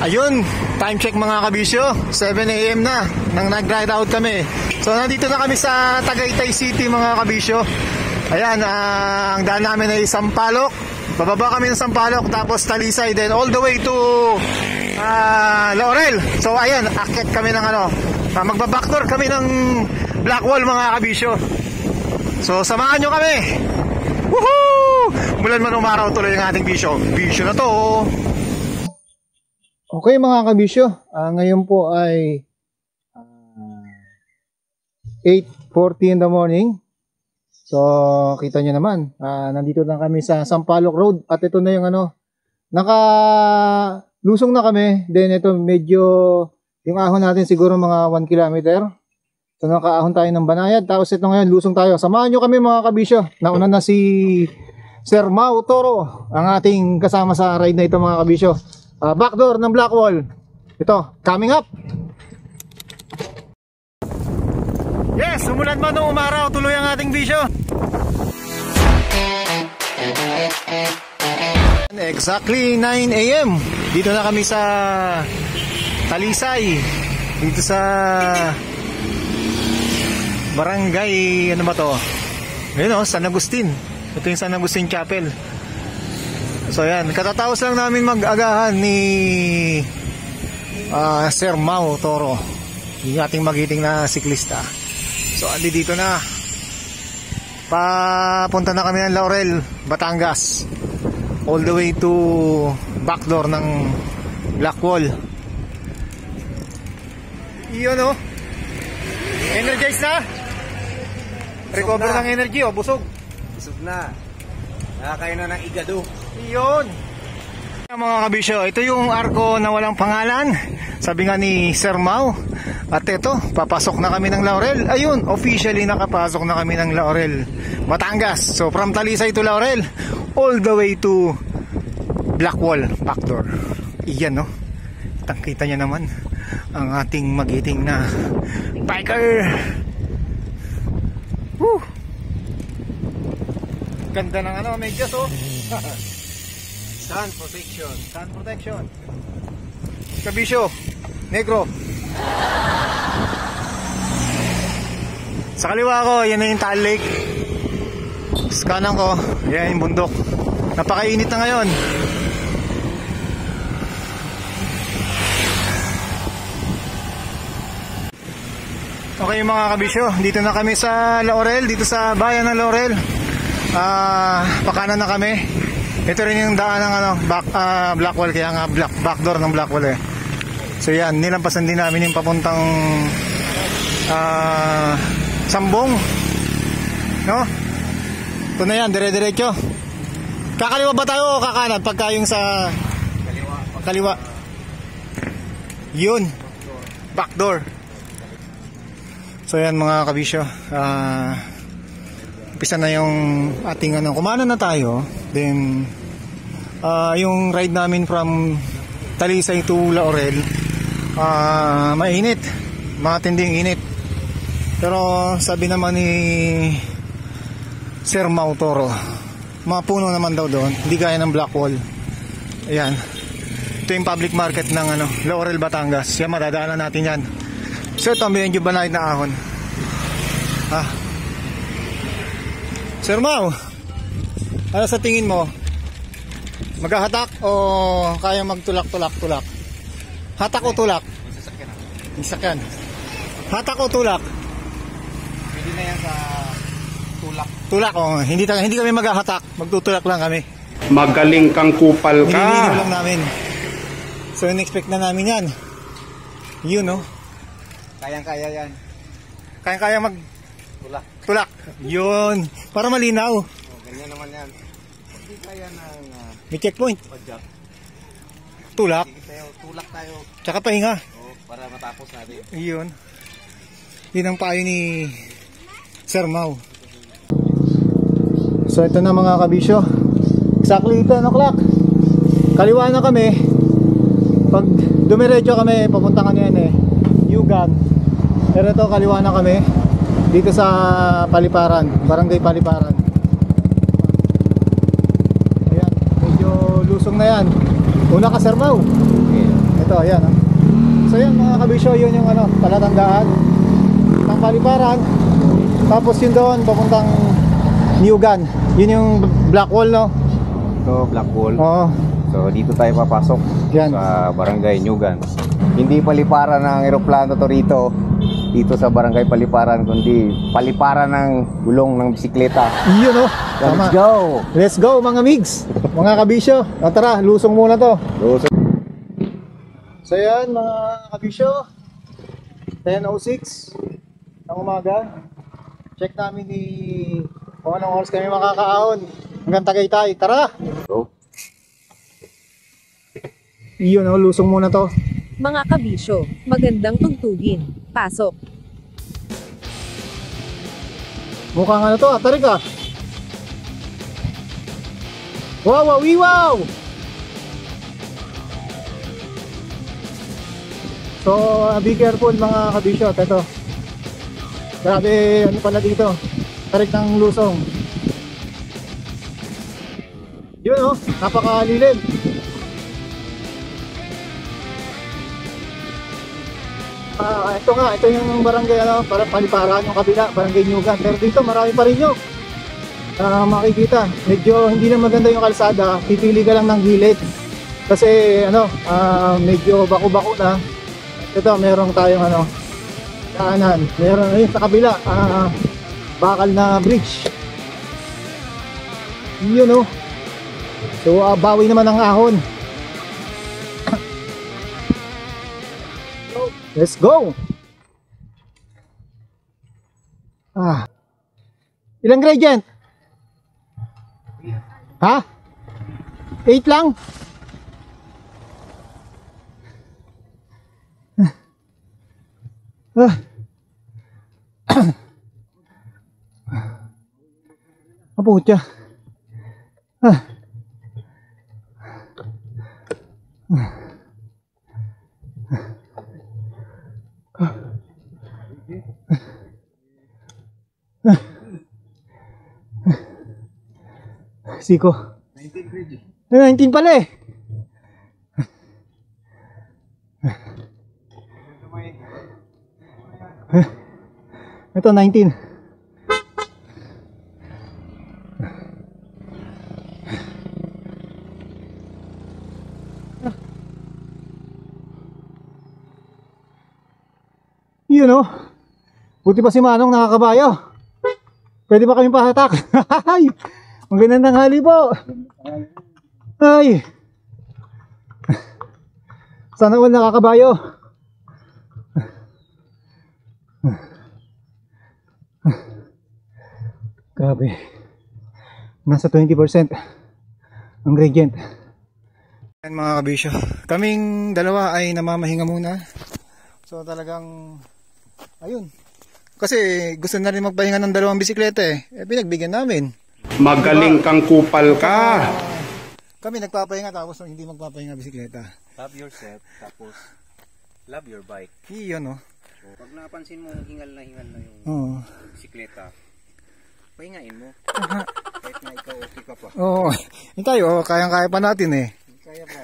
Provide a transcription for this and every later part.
Ayun, time check mga kabisyo, 7 AM na nang nag-ride out kami. So nandito na kami sa Tagaytay City mga kabisyo. Ayan, ang daan namin ay Sampaloc. Bababa kami ng Sampaloc, tapos Talisay, then all the way to Laurel. So ayan, akit kami ng magbabackdoor kami ng Blackwall mga kabisyo. So samahan nyo kami. Woohoo! Mulan man umaraw, tuloy ang ating bisyo. Bisyo na to. Okay mga kabisyo, ngayon po ay 8:40 in the morning. So kita nyo naman, nandito na kami sa Sampaloc Road. At ito na yung nakalusong na kami. Then ito medyo, yung ahon natin siguro mga 1 kilometer. So nakaahon tayo ng Banayad. Tapos ito ngayon, lusong tayo. Samahan nyo kami mga kabisyo. Nauna na si Sir Mau Toro, ang ating kasama sa ride na ito mga kabisyo. Backdoor ng Blackwall. Ito, coming up. Yes, umulan man o umaraw, tuloy ang ating bisyo. Exactly 9 AM. Dito na kami sa Talisay. Dito sa Barangay, ano ba to? Ayun San Agustin. Ito yung San Agustin Chapel. So yan, katatapos lang namin mag-agahan ni Sir Mau Toro, yung ating magiting na siklista. So andi dito na. Papunta na kami ng Laurel, Batangas. All the way to backdoor ng Blackwall. Iyon energized na? Recover ng energy busog. Busog na. Nakakain na ng igado. Iyon. Mga kabisyo, ito yung arko na walang pangalan. Sabi nga ni Sir Mau. At ito, papasok na kami ng Laurel. Ayun, officially nakapasok na kami ng Laurel, Batangas. So from Talisay to Laurel, all the way to Blackwall, backdoor. Iyan Tangkita niya naman ang ating magiting na biker. Woo! Ganda ng medyas Sun protection. Sun protection. Kabisyo, negro. Sa kaliwa ko, yan na yung Taal Lake. Sa kanan ko, yan yung bundok. Napakainit na ngayon. Okay mga kabisyo, dito na kami sa Laurel, dito sa bayan ng Laurel. Pakanan na kami. Ito rin yung daan ng Blackwall, kaya nga backdoor ng Blackwall So yan, nilampasan din namin yung papuntang Sambong. Ito na yan, dire-diretso. Kakaliwa ba tayo o kakanan pagka yung sa kaliwa? Yun, backdoor. So yan mga kabisyo, umpisa na yung ating kumanan na tayo. Then yung ride namin from Talisay to Laurel, mainit, matinding init. Pero sabi naman ni Sir Mau Toro, mapuno naman daw doon, hindi gaya ng Blackwall. Ayan, ito yung public market ng Laurel, Batangas. Yan, madadaanan natin yan. So ito ang medyo banayad na ahon. Sir Mau, ano sa tingin mo? Maghahatak o kaya magtulak-tulak-tulak? Hatak o tulak? Sasakyan. Hatak o tulak? Pwede na yan sa tulak. Tulak hindi kami maghahatak, magtutulak lang kami. Magaling kang kupal ka. Nililinaw lang namin. So in-expect na namin yan. Yun Kayang-kaya yan. Kaya tulak. Yun, para malinaw. Ganyan naman yan. Hindi kaya ng may checkpoint. Pajak. Tulak. Tulak tayo. Tsaka pahinga. Para matapos natin. Yun. Yun ang payo ni Sir Mau. So ito na mga kabisyo. Exactly 10 o'clock. Kaliwa na kami. Pag dumiretso kami, papunta kanyan Yugan. Pero ito kaliwa na kami. Dito sa Paliparan, Barangay Paliparan. Ayan, medyo lusong na yan. Una ka Sir Mau. Ito Ito, ayan. So yan mga kabisyo, yun yung palatandaan ng Paliparan. Tapos yun doon, papuntang Newgan. Yun yung black wall, no? So, Black Wall. Oo. So, dito tayo papasok Yan. sa Barangay Newgan. Hindi paliparan ng eroplano to rito. Dito sa Barangay Paliparan, kundi paliparan ng gulong ng bisikleta. Yun, no? Tama. Let's go! Let's go mga migs, mga kabisyo. O, tara, lusong muna to. So yan mga kabisyo, 10:06 ng umaga. Check namin kung anong oras kami makakaahon hanggang Tagaytay. Tara! Go! Iyon, lusong muna to. Mga kabisyo, magandang tugtugin. Pasok. Mukhang to, tarik ah. Wow, wow, wow! So, be careful mga kabisyo. Ito. Grabe, pala dito. Tarik ng lusong. Yun napakalilim. Ito yung barangay para Paliparan, yung kabila, Barangay Newgan. Pero dito marami pa rin yung makikita. Medyo hindi na maganda yung kalsada, pipili ka lang ng gilid. Kasi medyo bako-bako na. Ito, meron tayong daanan. Meron sa kabila, bakal na bridge. Yun So bawi naman ang ahon. Let's go! Ilang gradient? Ha? 8 lang? Aputya. Siko. 19 pala eh. Ito 19. Buti pa si Manong nakakabayo. Pwede ba kami pahatak? Magandang tanghali po. Ay. Sana all nakakabayo. Grabe. Nasa 20% ang gradient. Yan mga kabisyo. Kaming dalawa ay namamahinga muna. So talagang ayun. Kasi gusto na rin magpahinga ng dalawang bisikleta eh. Pinagbigyan namin. Magaling kang kupal ka. Kami nagpapahinga tapos hindi magpapahinga bisikleta. Love yourself, tapos love your bike. Iyon So, pag napansin mo hingal na yung bisikleta, pahingain mo. Kahit na ikaw okay ka pa. Oo. Yung tayo, kayang-kaya pa natin eh. Kaya pa,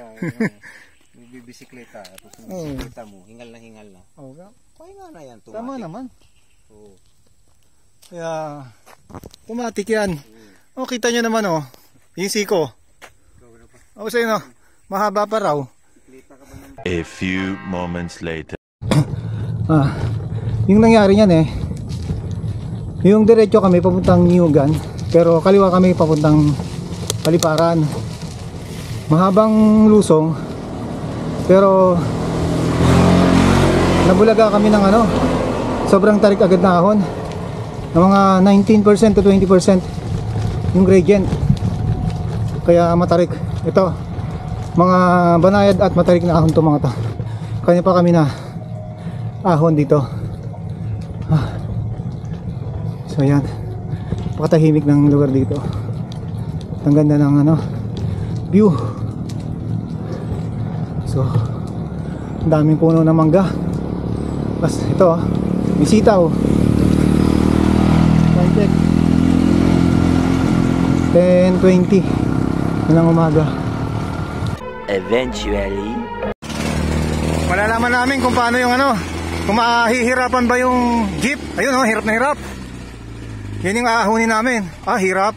bibisikleta, tapos yung bisikleta mo, hingal na. Pahinga na yan, tumatik. Tama naman. Oo. Kaya, tumatik yan. Kita nyo naman yung siko. Sa'yo mahaba pa raw. A few moments later. Yung nangyari niyan yung diretso kami papuntang Newgan, pero kaliwa kami papuntang Paliparan. Mahabang lusong, pero nabulaga kami ng sobrang tarik agad na ahon. Ng mga 19% to 20% yung gradient. Kaya matarik. Ito, mga banayad at matarik na ahon to mga to. Kanya pa kami na ahon dito. So yan, pakatahimik ng lugar dito. Ang ganda ng view. So ang daming puno ng mangga. Tapos ito may sitaw. Time check 10:20 ng umaga. Eventually. Malalaman namin kung paano yung ano, kung mahihirapan ba yung jeep. Ayun oh, hirap na hirap. Yan yung aahunin namin. Ah, hirap.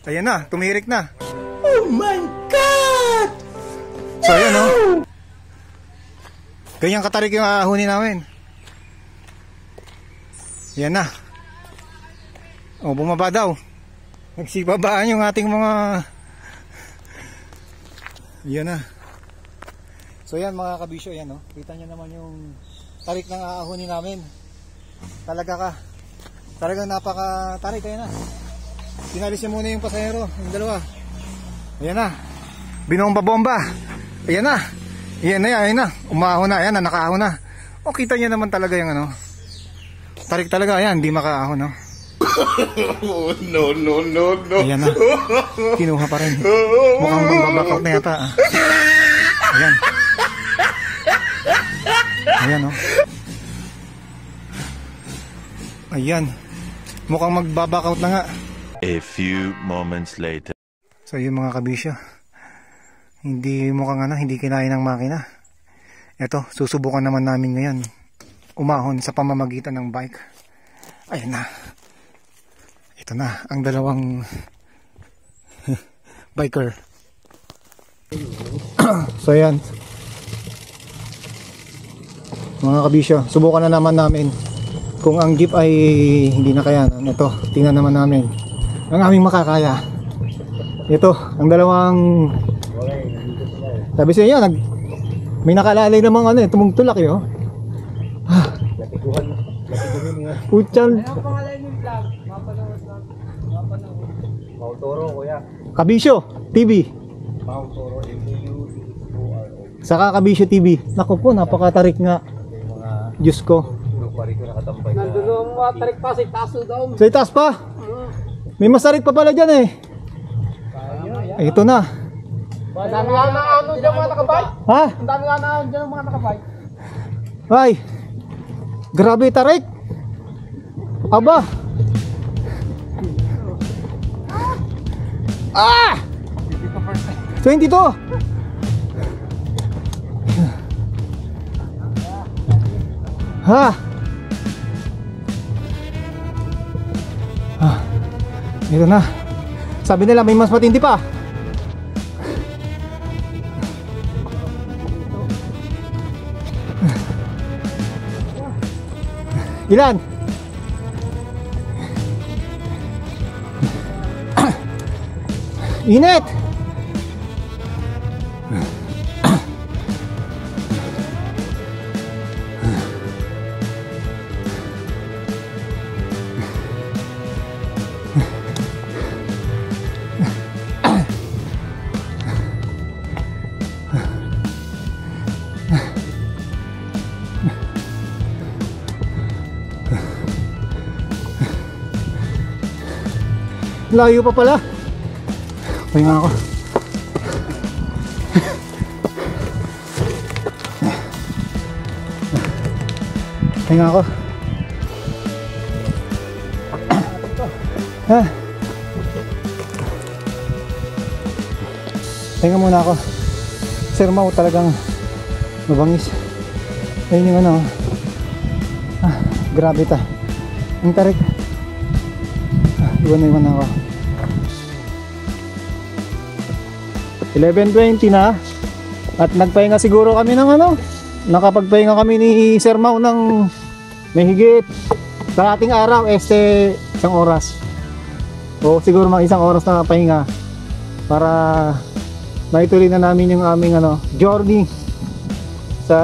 Ayan na, tumirik na. Oh my God! So ayan oh. Ganyan katarik yung aahunin namin. Yan na. O, bumaba daw. Nagsibabaan yung ating mga... Yan na. So yan mga kabisyo, yan o. Kita nyo naman yung tarik ng aahunin namin. Talagang napaka-tarik. Ayan na. Pinalis niya muna yung pasahero, yung dalawa. Ayan na. Binomba-bomba. Ayan na. Ayan na. Umahon na. Ayan na, nakaahon na. O, kita nyo naman talaga yung ano. Tarik talaga. Ayan, hindi makaahon, no? Oh, no. Ayan na. Kinuha pa rin. Mukhang magbabackout na yata. Ayan. Ayan, no? Ayan. Mukhang magbabackout na nga. A few moments later. So yung mga kabisyo, hindi mukhang ano, hindi kinain ng makina. Eto, susubukan naman namin ngayon umahon sa pamamagitan ng bike. Ayan na. Ito na ang dalawang biker. So yan mga kabisyo, subukan na naman namin kung ang jeep ay hindi na kayanan. Ito, tingnan naman namin ang aming makakaya. Ito, ang dalawang sabi sa inyo, may nakalalay namang ano eh, tumugtulak eh oh. Puchan. Kabisyo TV. Saka Kabisyo TV. Naku po, napakatarik nga. Diyos ko. Nandun mo tarik pa sa itaso daw. Sa itaas pa? May masarik pa pala dyan eh. Ito na. Ang dami nga na ano dyan mga nakabay. Ha? Ang dami nga na ano dyan mga nakabay. Ay. Grabe tarik. Aba. Ah! 22. Ha? Ah. Ito na. Sabi nila may mas matindi pa. Ilan? Init. Layo pa pala. Pahinga ako. Pahinga ako. Pahinga muna ako. Sir Mau talagang mabangis. Ayun yung ano. Grabe ta. Ang tarik. Iwan na ako. 11:20 na. At nagpahinga siguro kami ng ano. Nakapagpahinga kami ni Sir Mau ng may higit sa ating araw, isang oras. O siguro mga isang oras na pahinga para maituloy na namin yung aming ano, journey sa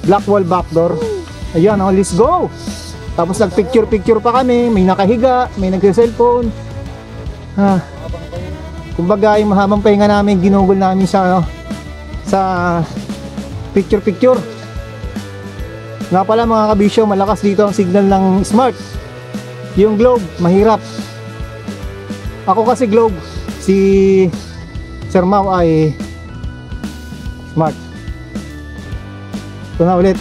Blackwall Backdoor. Ayan, oh, let's go! Tapos nagpicture-picture pa kami, may nakahiga, may nagse-cellphone. Kumbaga yung mahabang pahinga namin, ginugol namin sa ano, sa picture-picture. Nga pala mga kabisyo, malakas dito ang signal ng Smart. Yung Globe, mahirap. Ako kasi Globe, si Sir Mau ay Smart. Ito na ulit.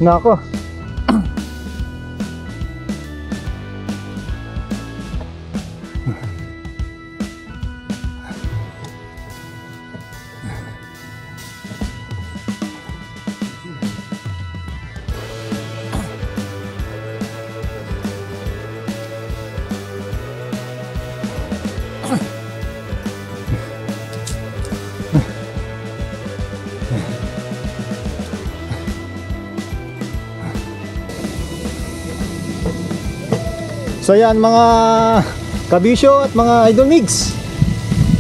Na ako. So yan mga kabisyo at mga idol mix,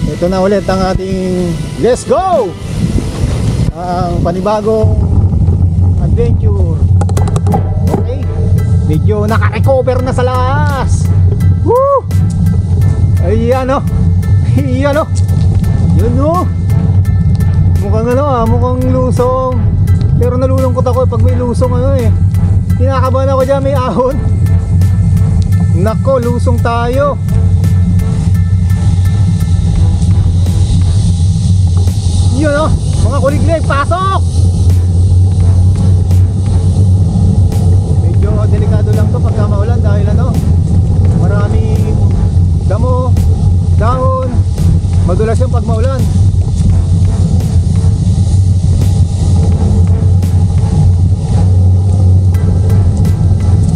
ito na ulit ang ating let's go! Ang panibagong adventure. Okay, medyo naka-recover na sa lakas. Woo! Ayan o. Ayan o. Yun o. Mukhang mukhang lusong. Pero nalulungkot ako pag may lusong kinakabahan ako dyan, may ahon. Nako, lusong tayo. Yun mga kuliglig, pasok! Medyo delikado lang to pagka maulan dahil maraming damo, dahon, madulas yung pag maulan.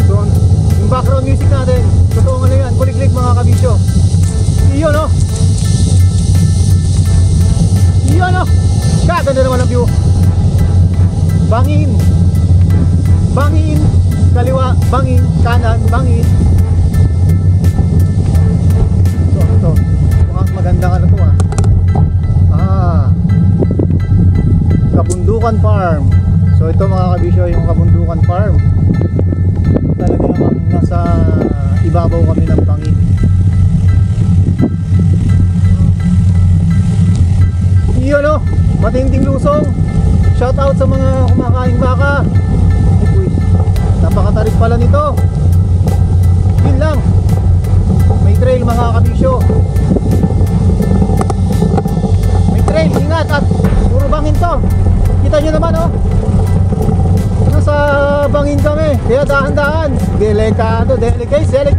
So, yung background music natin, totoong yan, kuliglig mga kabisyo. Iyon Iyon ganda naman ang view. Bangin, bangin, kaliwa, bangin, kanan, bangin. So ito, mukhang magandang to Kabundukan Farm. So ito mga kabisyo, yung Kabundukan Farm. Talaga namang nasa ibabaw kami ng bangin. Iyon matinding lusong. Shout out sa mga kumakaing baka. Uy, napakatarik pala nito. Yun lang. May trail mga kabisyo. May trail, ingat at puro bangin to. Kita nyo naman nasa bangin kami. Kaya dahan-dahan. Delikado, delicate.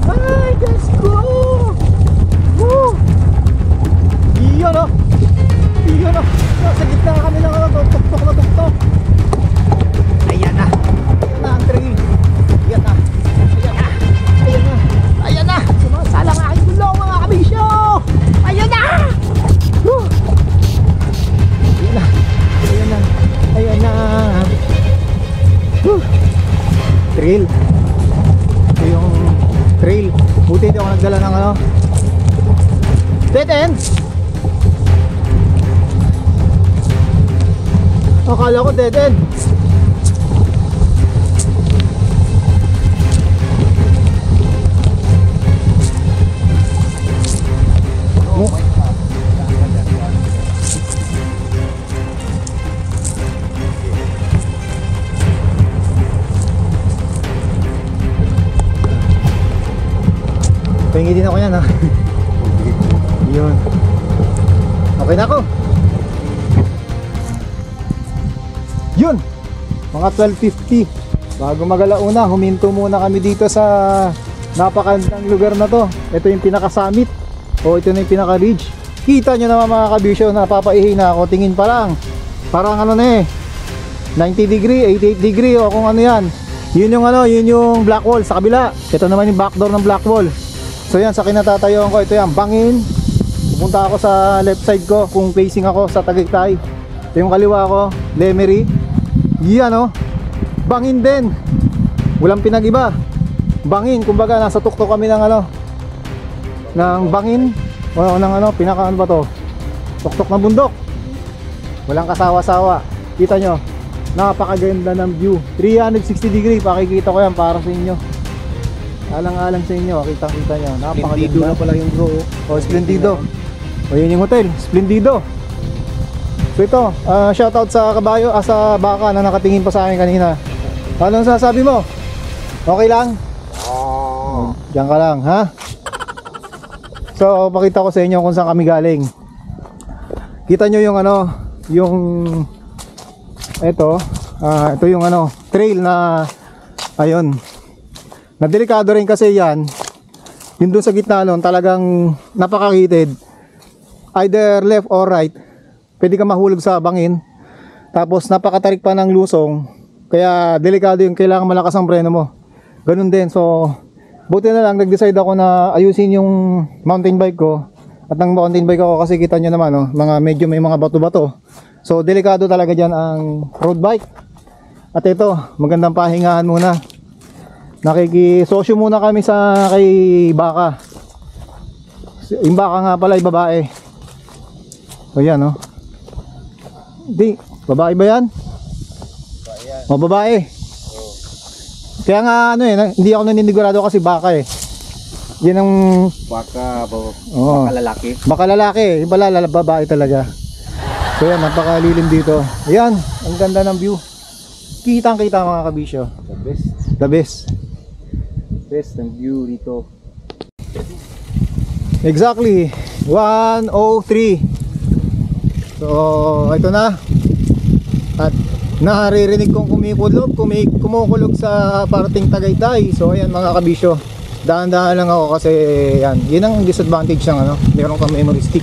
Ay, let's go. Woo! Iyon Iyon nasa gitna kami ng tuktok na tuktok. Ayan na ang trail. Ayan na. Sumasala ang aking gulong mga kabisyo. Ayan na. Ayan na. Trail. Ito yung trail. Buti hindi ako nagdala ng dead end. Akala ko dead end. Pahingi din ako yan Yun. Okay na ako. Yun, mga 12:50. Bago magalauna, huminto muna kami dito sa napakagandang lugar na to. Ito yung pinaka-summit. Ito na yung pinaka-ridge. Kita nyo naman mga kabisyo, napapaihi na ako. Tingin pa lang. Parang 90 degree, 88 degree o kung ano yan. Yun yung black wall sa kabila. Ito naman yung backdoor ng black wall. So yan, sa kinatatayuan ko, ito yan, bangin. Pupunta ako sa left side ko kung facing ako sa Tagaytay. Ito yung kaliwa ko, Lemery. Yan bangin din. Walang pinag-iba. Bangin, kumbaga nasa tuktok kami ng ng bangin. O ng pinaka ba to? Tuktok ng bundok. Walang kasawa-sawa. Kita nyo, napakaganda ng view. 360 degree, pakikita ko yan para sa inyo. Alang-alang sa inyo, kitang-kita nyo. Napakaganda. Splendido na pala yung bro. Splendido. Yun yung hotel, Splendido. So ito, shoutout sa kabayo, sa baka na nakatingin pa sa akin kanina. Anong sasabi mo? Okay lang? Diyan ka lang, ha? So, pakita ko sa inyo kung saan kami galing. Kita nyo yung ito yung trail na, ayun. Nadelikado rin kasi yan. Yung doon sa gitna talagang napakakitid. Either left or right. Pwede ka mahulog sa bangin. Tapos napakatarik pa ng lusong. Kaya delikado yung kailangan malakas ang preno mo. Ganun din. So buti na lang nag-decide ako na ayusin yung mountain bike ko. At ang mountain bike ako kasi kita nyo naman mga medyo may mga bato-bato. So delikado talaga dyan ang road bike. At ito, magandang pahingahan muna. Nakikisosyo muna kami sa kay Baka. Yung Baka nga pala ay babae. O yan, no? Hindi, babae ba yan? O, babae. Kaya nga ano hindi ako naninigurado kasi Baka eh. Yan ang Baka lalaki. baka lalaki, yung pala babae talaga. So yan, napakalilim dito. Ayan, ang ganda ng view. Kitang kita mga kabisyo. The best. The best. Best ng view dito. Exactly 1:03. So ito na. At naririnig kong kumukulog sa parting Tagaytay. So ayan mga kabisyo, dahan-dahan lang ako kasi yan, yun ang disadvantage ng ano, meron kang memory stick.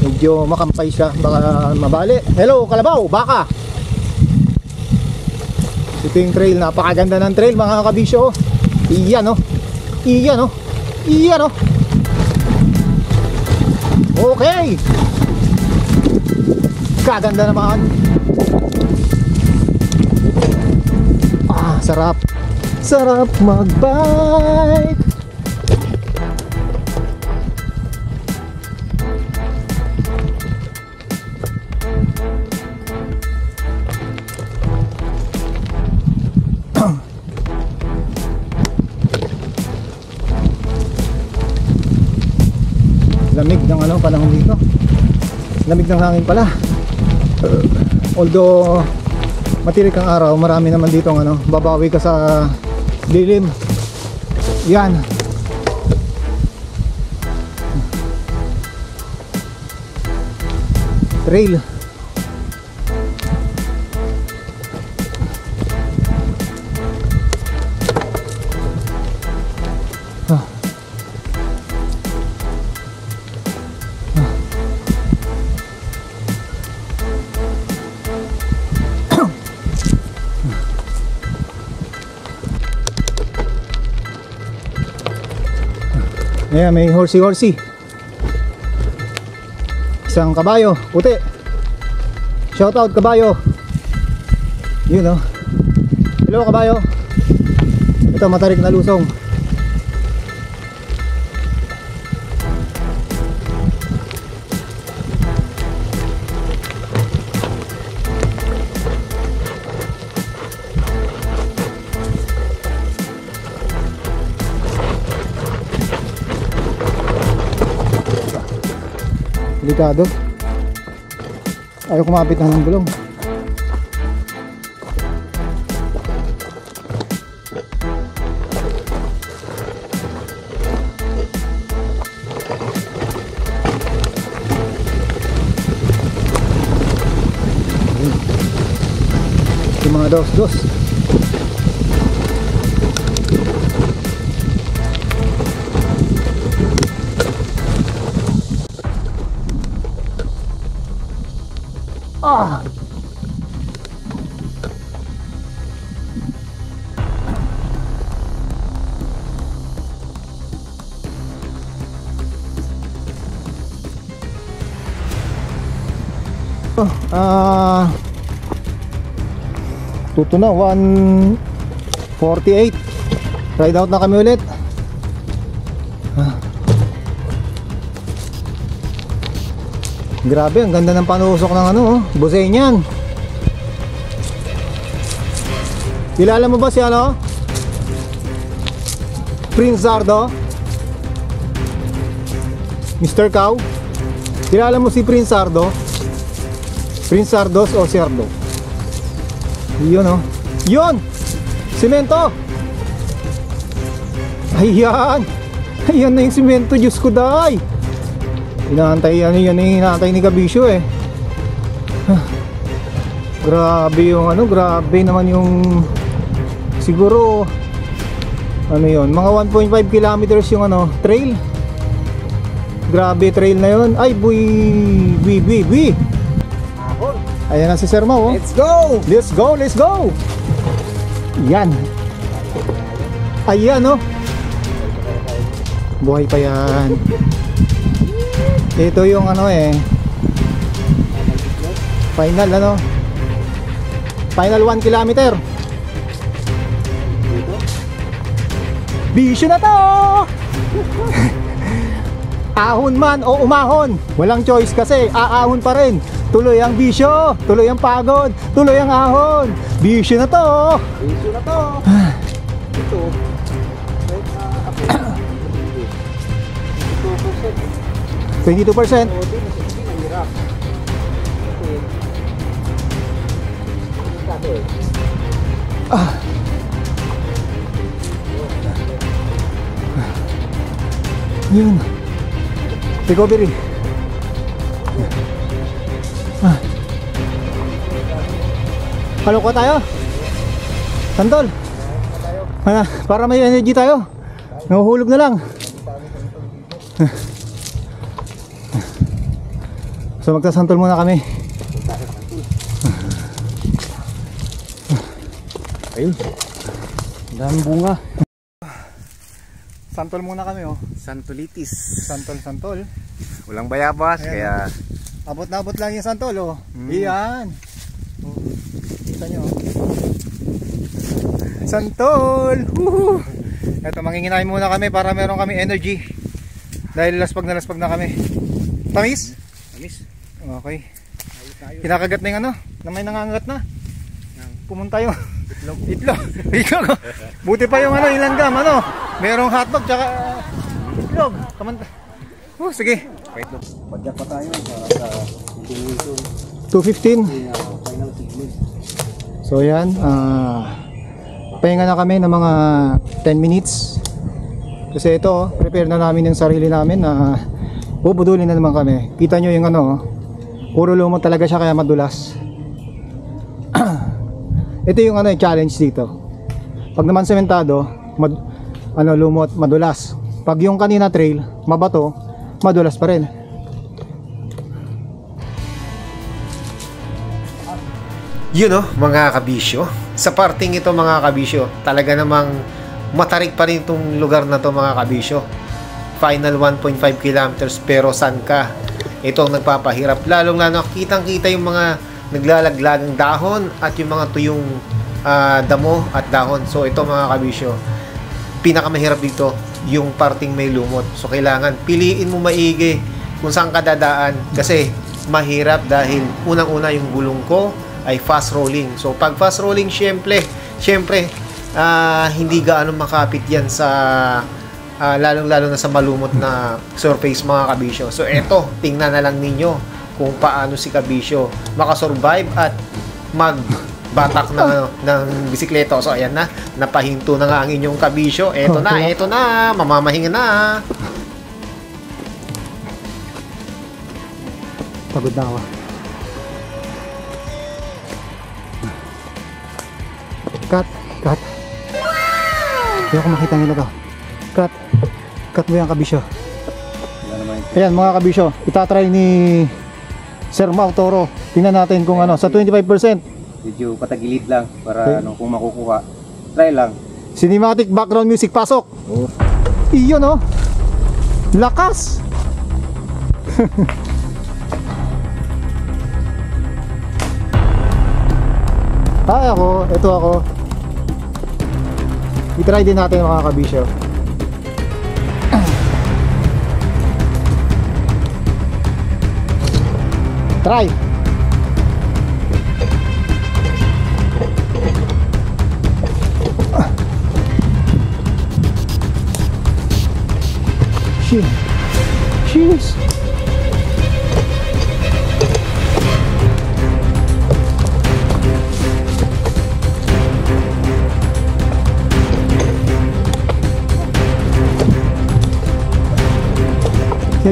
Medyo makampay siya, baka mabali. Hello Kalabaw, Baka. Ito yung trail, napakaganda ng trail mga kabisyo. Iyan oh. Iyan oh. Iyan oh. Okay. Kaganda naman. Sarap. Sarap mag-bike. Lamig ng ano panahon dito. Lamig ng hangin pala. Although matirik ang araw, marami naman dito ng ano, babawi ka sa dilim. Yan. Trail. Ayan, may horsey. Isang kabayo, puti. Shout out kabayo. Yun oh. Hello kabayo. Ito matarik na lusong. Delikado. Ayaw kumapit na ng gulong. Yung mga dos-dos. Tuto na 1:48. Ride out na kami ulit. Grabe, ang ganda ng panusok ng ano, Busenyan. Kilala mo ba si ano? Prince Zardo? Mr. Cow? Kilala mo si Prince Zardo? Prince Zardos o Cerdo? Yun oh. Yun! Simento! Ayan! Ayan na yung simento, Diyos ko dahi! Inaantay ni Kabisyo eh. Grabe yung ano, grabe naman yung siguro ano yun, mga 1.5 kilometers yung ano, trail. Grabe trail na yun. Ay, buy. Ayan na si Sir Mau, oh. Let's go! Let's go, let's go! Yan. Ayan, oh. Buhay pa yan. Ito yung ano eh, final ano, final 1 kilometer. Bisyo na to! Ahon man o umahon, walang choice kasi aahon pa rin. Tuloy ang bisyo, tuloy ang pagod, tuloy ang ahon. Bisyo na to! Bisyo na to. Ito. 22%. Yun. Recovery. Kaloka tayo. Santol. Para may energy tayo. Nahuhulog na lang. So magsasantol muna kami. Ayun. Daming bunga. Santol muna kami oh. Santulitis. Santol. Walang bayabas, Ayan. kaya Abot na abot lang yung santol oh. Iyan. Oh. Kita nyo oh. Santol. Woohoo. Eto manginginay muna kami para meron kami energy. Dahil laspag na kami. Tamis? Tamis. Okay. Kinakagat na yung ano, na may nangangagat na. Pumunta yung itlog. Buti pa yung ano, ilanggam, ano. Merong hotdog tsaka itlog. Kamanta. Sige. Padyak pa tayo para sa continuation 2:15. final segment. So yan, pahinga na kami ng mga 10 minutes. Kasi ito, prepare na namin yung sarili namin na bubudulin na naman kami. Kita nyo yung ano, puro lumot talaga siya kaya madulas. Ito yung ano, yung challenge dito. Pag naman sementado, lumot, madulas. Pag yung kanina trail, mabato, madulas pa rin. Yun oh, mga kabisyo. Sa parting ito mga kabisyo, talaga namang matarik pa rin itong lugar na to mga kabisyo. Final 1.5 kilometers pero saan ka? Ito ang nagpapahirap. Lalong lalo kitang kita yung mga naglalaglagang dahon at yung mga tuyong damo at dahon. So ito mga kabisyo, pinakamahirap dito yung parting may lumot. So kailangan piliin mo maigi kung saan ka dadaan kasi mahirap dahil unang-una yung gulong ko ay fast rolling. So pag fast rolling syempre hindi gaano makapit yan sa lalong-lalo na sa malumot na surface mga kabisyo. So eto, tingnan na lang ninyo kung paano si kabisyo makasurvive at magbatak ng bisikleta. So ayan na, napahinto na nga ang inyong kabisyo. Eto na, mamamahinga na. Pagod na ako. Cut. Hindi ako makita nila to. Cut mo yung kabisyo. Ayan mga kabisyo, itatry ni Sir Mau Toro. Tingnan natin kung ano, sa 25%. Medyo patagilid lang para kung makukuha. Try lang. Cinematic background music, pasok. Iyon oh. Lakas. Ito ako. I-try din natin mga kabisyo. Try. Jeez.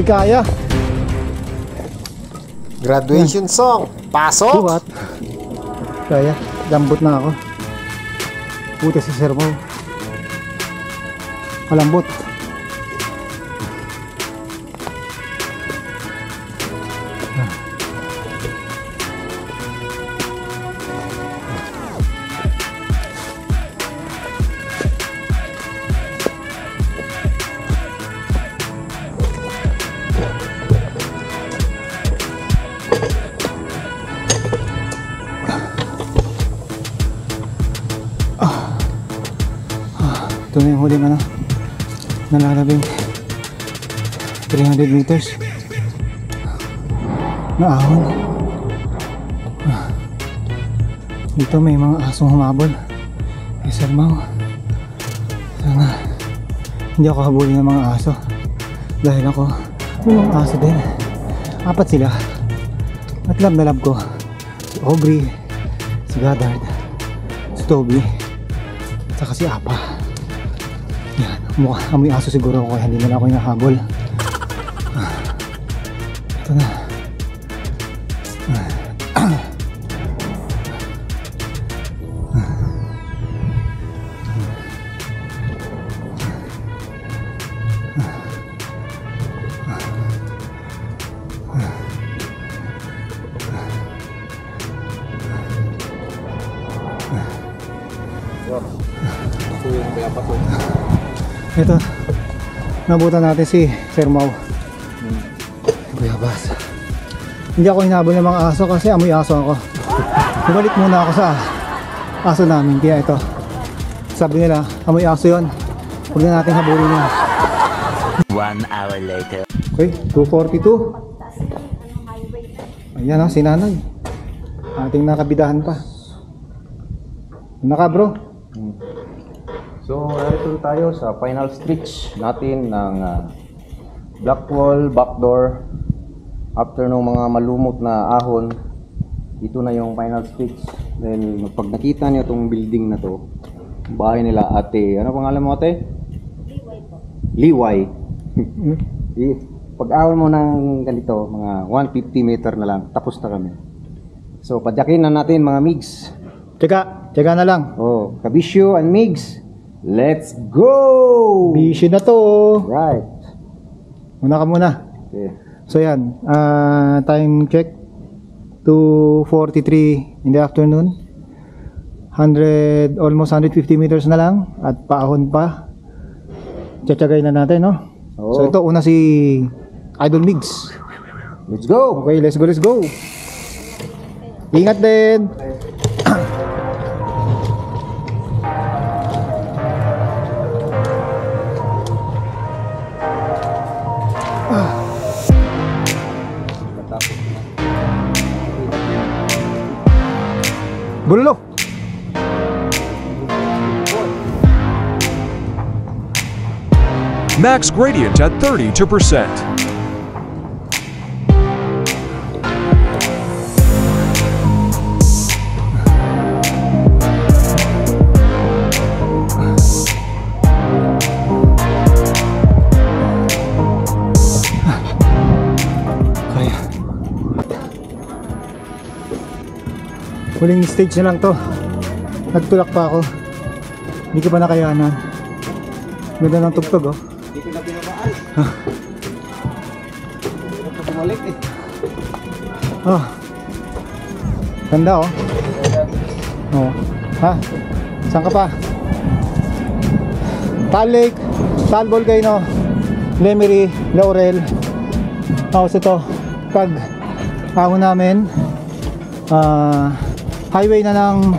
Kaya. Graduation song. Pasok. What? Kaya, lambot na ako. Buti si Sir Mau. Malambot. Ito na yung huling ano. nalalabing 300 meters na ahon. Dito may mga asong humabol kay Sir Mau. Sana hindi ako habulin ng mga aso dahil ako may mga aso din. 4 sila at love na love ko si Aubrey, si Goddard, si Toby at saka si Apa. Yan, amoy aso siguro ako kaya hindi na ako hinahabol. Ito na. Ito, nabutan natin si Sir Mau. Kuya Bas. Hindi ako hinabol ng mga aso kasi amoy aso ako. Bumalik muna ako sa aso namin. Kaya ito, sabi nila, amoy aso yun. Huwag na natin habulin yun. 1 hour later. Okay, 2:42. Ayan o, si Nanay. Ating nakabidahan pa. Naka bro. So, narito tayo sa final stretch natin ng Blackwall backdoor. After nung mga malumot na ahon, ito na yung final stretch. Dahil pag nakita niyo itong building na to, bahay nila ate, ano pangalan mo ate? Liway. Pag ahon mo ng ganito, mga 150 meter na lang, tapos na kami. So, padyakin na natin mga migs. Teka na lang. Oh, Kabisyo and migs. Let's go! Busy na to. Right. Muna ka muna. Okay. So yan, time check 2:43 in the afternoon. Almost 150 meters na lang at paahon pa. Tsatsagay na natin, no? Oo. So ito, una si Idol Migs. Let's go! Okay, let's go. Ingat din. Bulalo. Max gradient at 32%. Kaya. Huling stage na lang to. Nagtulak pa ako. Hindi ko pa nakayanan. Ganda ng tugtog, oh. Hindi ko na pinabaan. Hindi ko bumalik eh. Oh. Ganda, oh. Oh. Ha? Saan ka pa? Taal Lake, Taal Volcano, Lemery, Laurel. Tapos ito, pag ahon namin, highway na ng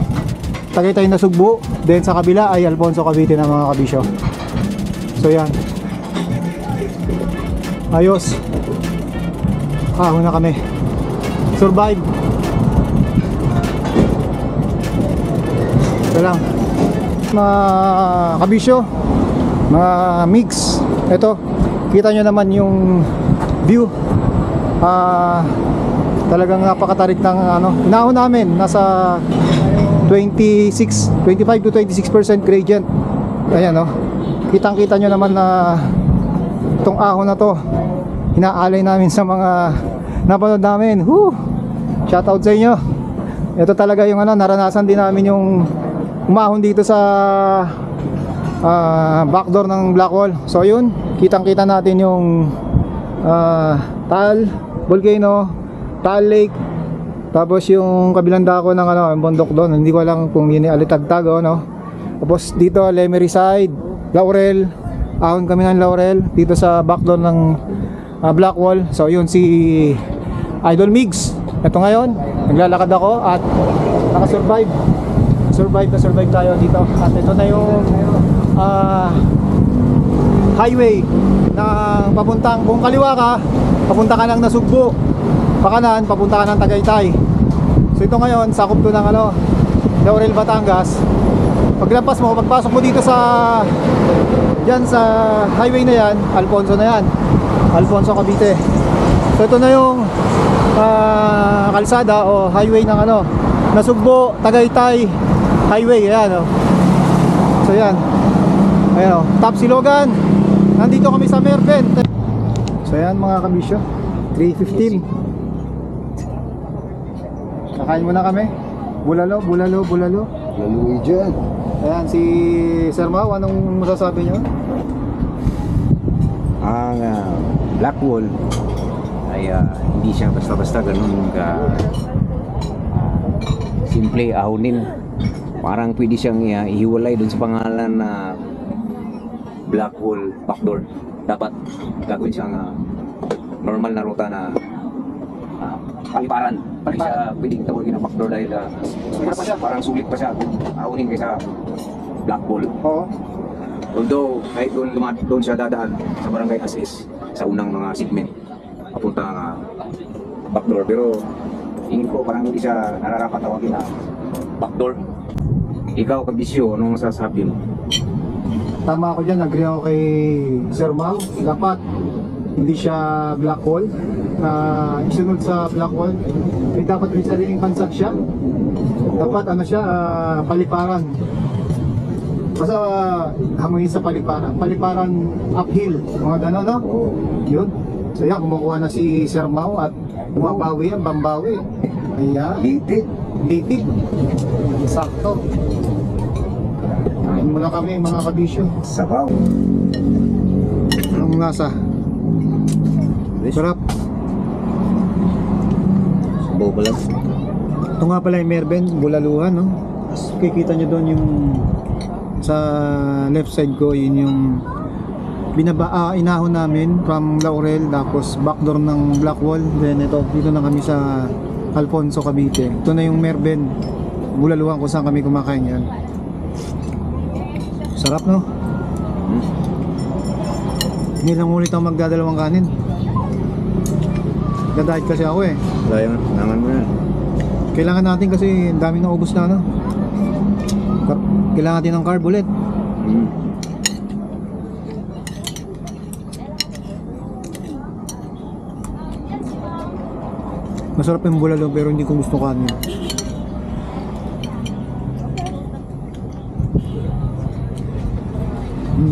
Tagaytay na Sugbo. Then sa kabila ay Alfonso Cavite na mga kabisyo. So yan. Ayos. Ahon na kami. Survive. Ito lang. Mga kabisyo, mga mix. Ito, kita nyo naman yung view. Talagang napakatarik ng ano. Inahon namin nasa 25 to 26% gradient. Ayan, oh. Kitang-kita nyo naman na itong ahon na to hinaalay namin sa mga napanood namin. Woo! Shoutout sa inyo. Ito talaga yung ano, naranasan din namin yung umahon dito sa backdoor ng Blackwall. So yun, kitang-kita natin yung Taal Volcano, Taal Lake, tapos yung kabilang dako ng ano, yung bundok doon. Hindi ko alam kung yun ay Alitagtag o no. Tapos dito Lemery side, Laurel, ahon kami ng Laurel dito sa backdoor ng Blackwall. So yun si Idol Migs. Ito ngayon, naglalakad ako at nakasurvive. Survive tayo dito. At ito na yung highway na papuntang, kung kaliwa ka, papunta ka ng Nasugbu, pakanan, papunta ka ng Tagaytay. So ito ngayon, sakop to ng Laurel, Batangas. Paglampas mo, pagpasok mo dito sa dyan sa highway na yan, Alfonso na yan, Alfonso, Cavite. So ito na yung kalsada o highway ng Nasugbu, Tagaytay highway. Ayan, so yan, ayan, Tapsilogan. Nandito kami sa Merben. So yan mga kabisyo, 3:15. Kakain muna kami. Bulalo. Laluwi dyan. Ayan, si Sir Mau, anong masasabi nyo? Ang black wall ay hindi siya basta-basta ganun ka simple ahonin. Parang pwede siyang ihiwalay dun sa pangalan na black wall backdoor. Dapat gagawin siyang normal na ruta na paliparan. Hindi siya pwedeng tawagin na backdoor dahil sulit pa siya, parang sulit pa siya ahonin kaysa black wall. Oo. Although kahit doon siya dadaan sa barangay Asis sa unang mga segment papunta nga backdoor, pero tingin ko parang hindi siya nararapat tawagin na backdoor. Ikaw kabisyo, anong masasabi mo? Tama ako dyan, agree ako kay Sir Mau. Dapat hindi siya black hole na isunod sa black hole. Dapat may sariling pansag siya. Dapat siya, paliparan. Basta hangin sa paliparan uphill, mga gano'n, no? Yun. So yan, kumukuha na si Sir Mau at bumabawi yan, bambawi. Ayan. Litik. Sakto. Kain muna kami mga kabisyo. Sabaw. Anong nasa? Sarap. Sabaw pala. Ito nga pala yung Merben, Bulaluhan, no? Kikita nyo doon yung sa left side ko, yun yung inahon namin from Laurel, tapos backdoor ng Blackwall. Then ito, dito na kami sa Alfonso, Cavite. Ito na yung Merben, Bulaluhan, kung saan kami kumakain yan. Sarap, no? Hindi lang ulit ako magdadalawang kanin. Gadiet kasi ako eh. Kailangan mo yan. Kailangan natin kasi ang daming naubos na kailangan natin ng carb ulit. Masarap yung bulalo pero hindi ko gusto kanin.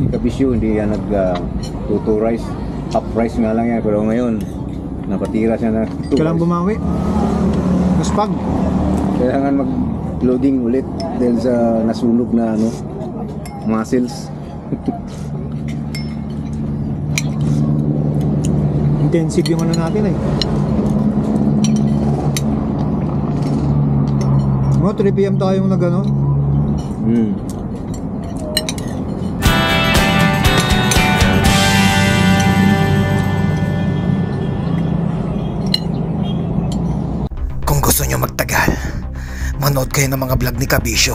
Kabisyo, hindi yan nag-tuto rice. Half rice nga lang yan, pero ngayon napatira siya na Kailangan bumawi. Maspag. Kailangan mag-loading ulit dahil sa nasunog na muscles. Intensive yung natin eh. Mga 3 PM tayong nag-ano. Kung gusto nyo magtagal, manood kayo ng mga vlog ni Kabisyo.